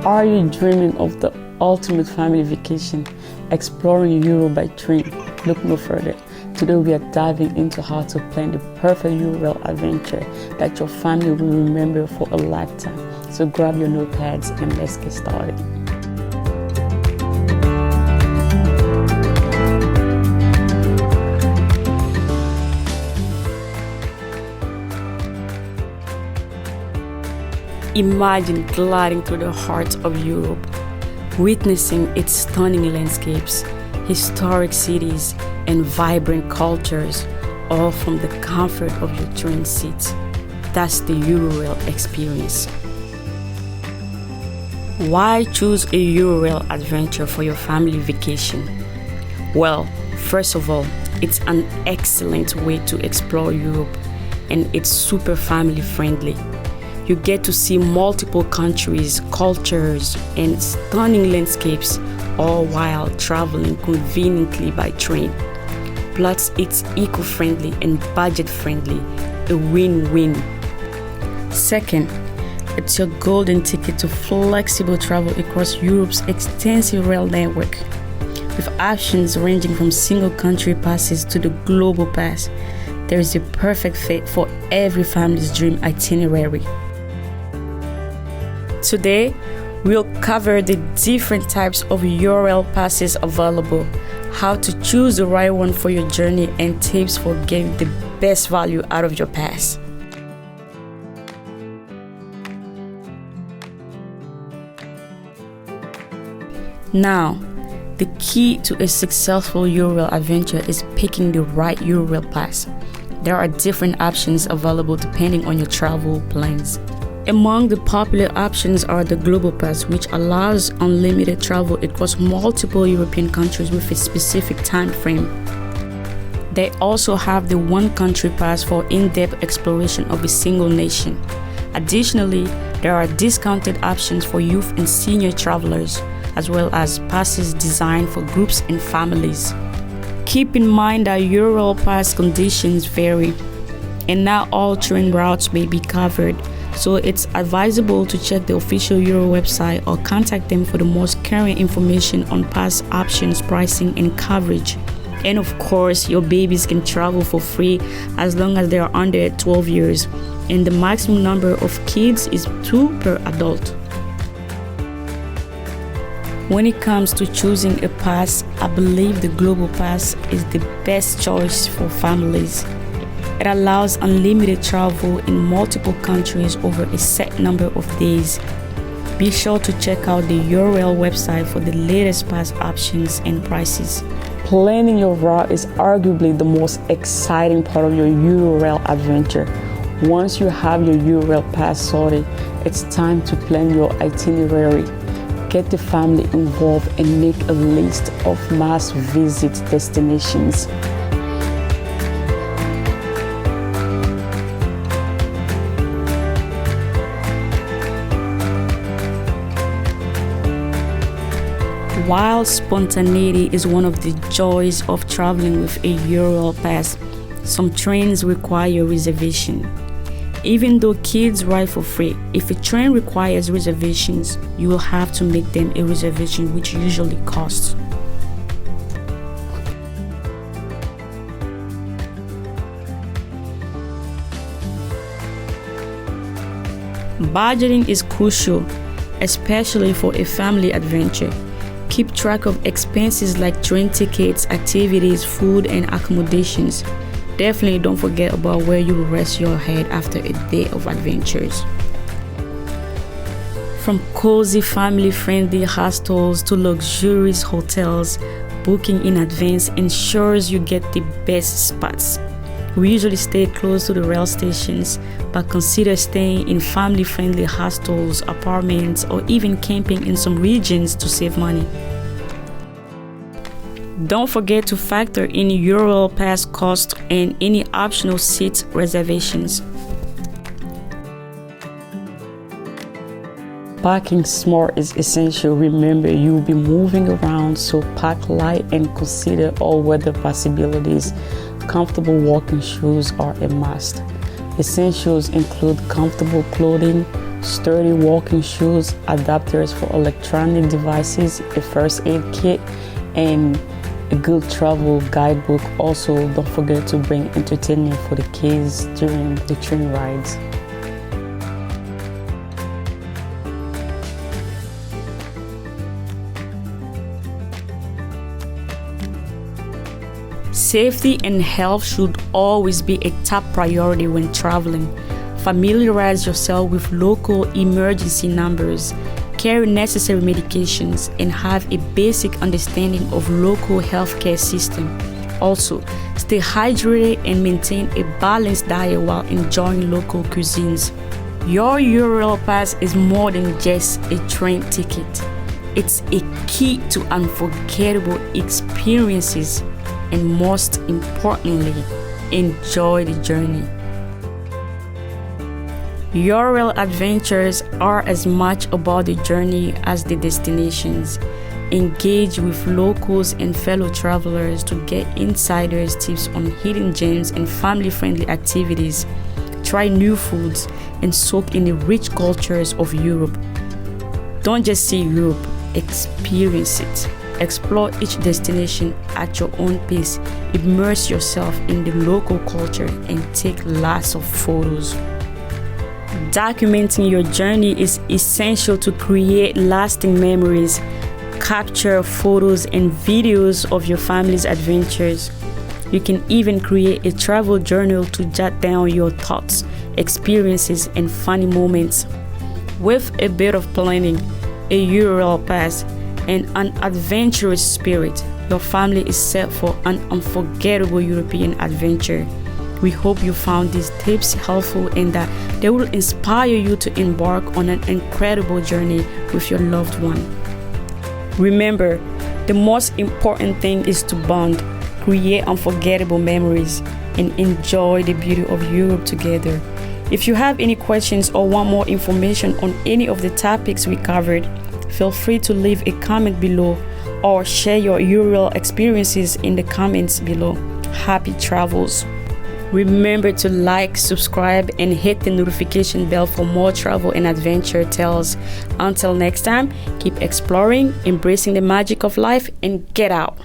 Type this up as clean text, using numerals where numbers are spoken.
Are you dreaming of the ultimate family vacation, exploring Europe by train? Look no further. Today we are diving into how to plan the perfect Eurail adventure that your family will remember for a lifetime. So grab your notepads and let's get started. Imagine gliding through the heart of Europe, witnessing its stunning landscapes, historic cities, and vibrant cultures, all from the comfort of your train seat. That's the Eurail experience. Why choose a Eurail adventure for your family vacation? Well, first of all, it's an excellent way to explore Europe, and it's super family friendly. You get to see multiple countries, cultures, and stunning landscapes, all while traveling conveniently by train. Plus, it's eco-friendly and budget-friendly, a win-win. Second, it's your golden ticket to flexible travel across Europe's extensive rail network. With options ranging from single-country passes to the global pass, there is a perfect fit for every family's dream itinerary. Today, we'll cover the different types of Eurail passes available, how to choose the right one for your journey, and tips for getting the best value out of your pass. Now, the key to a successful Eurail adventure is picking the right Eurail pass. There are different options available depending on your travel plans. Among the popular options are the Global Pass, which allows unlimited travel across multiple European countries with a specific time frame. They also have the One Country Pass for in-depth exploration of a single nation. Additionally, there are discounted options for youth and senior travelers, as well as passes designed for groups and families. Keep in mind that Eurail Pass conditions vary, and not all train routes may be covered. So it's advisable to check the official Eurail website or contact them for the most current information on pass options, pricing, and coverage. And of course, your babies can travel for free as long as they are under 12 years, and the maximum number of kids is 2 per adult. When it comes to choosing a pass, I believe the Global Pass is the best choice for families. It allows unlimited travel in multiple countries over a set number of days. Be sure to check out the Eurail website for the latest pass options and prices. Planning your route is arguably the most exciting part of your Eurail adventure. Once you have your Eurail pass sorted, it's time to plan your itinerary. Get the family involved and make a list of must-visit destinations. While spontaneity is one of the joys of traveling with a Eurail pass, some trains require reservation. Even though kids ride for free, if a train requires reservations, you will have to make them a reservation, which usually costs. Budgeting is crucial, especially for a family adventure. Keep track of expenses like train tickets, activities, food, and accommodations. Definitely don't forget about where you will rest your head after a day of adventures. From cozy family-friendly hostels to luxurious hotels, booking in advance ensures you get the best spots. We usually stay close to the rail stations, but consider staying in family-friendly hostels, apartments, or even camping in some regions to save money. Don't forget to factor in Eurail pass cost and any optional seat reservations. Packing smart is essential. Remember, you'll be moving around, so pack light and consider all weather possibilities. Comfortable walking shoes are a must. Essentials include comfortable clothing, sturdy walking shoes, adapters for electronic devices, a first aid kit, and a good travel guidebook. Also, don't forget to bring entertainment for the kids during the train rides. Safety and health should always be a top priority when traveling. Familiarize yourself with local emergency numbers, carry necessary medications, and have a basic understanding of local healthcare system. Also, stay hydrated and maintain a balanced diet while enjoying local cuisines. Your Eurail Pass is more than just a train ticket. It's a key to unforgettable experiences, and most importantly, enjoy the journey. Eurail adventures are as much about the journey as the destinations. Engage with locals and fellow travelers to get insiders tips on hidden gems and family-friendly activities. Try new foods and soak in the rich cultures of Europe. Don't just see Europe, experience it. Explore each destination at your own pace, immerse yourself in the local culture, and take lots of photos. Documenting your journey is essential to create lasting memories. Capture photos and videos of your family's adventures. You can even create a travel journal to jot down your thoughts, experiences, and funny moments. With a bit of planning, a Eurail Pass, and an adventurous spirit, your family is set for an unforgettable European adventure. We hope you found these tips helpful and that they will inspire you to embark on an incredible journey with your loved one. Remember, the most important thing is to bond, create unforgettable memories, and enjoy the beauty of Europe together. If you have any questions or want more information on any of the topics we covered, feel free to leave a comment below or share your Eurail experiences in the comments below. Happy travels! Remember to like, subscribe, and hit the notification bell for more travel and adventure tales. Until next time, keep exploring, embracing the magic of life, and get out!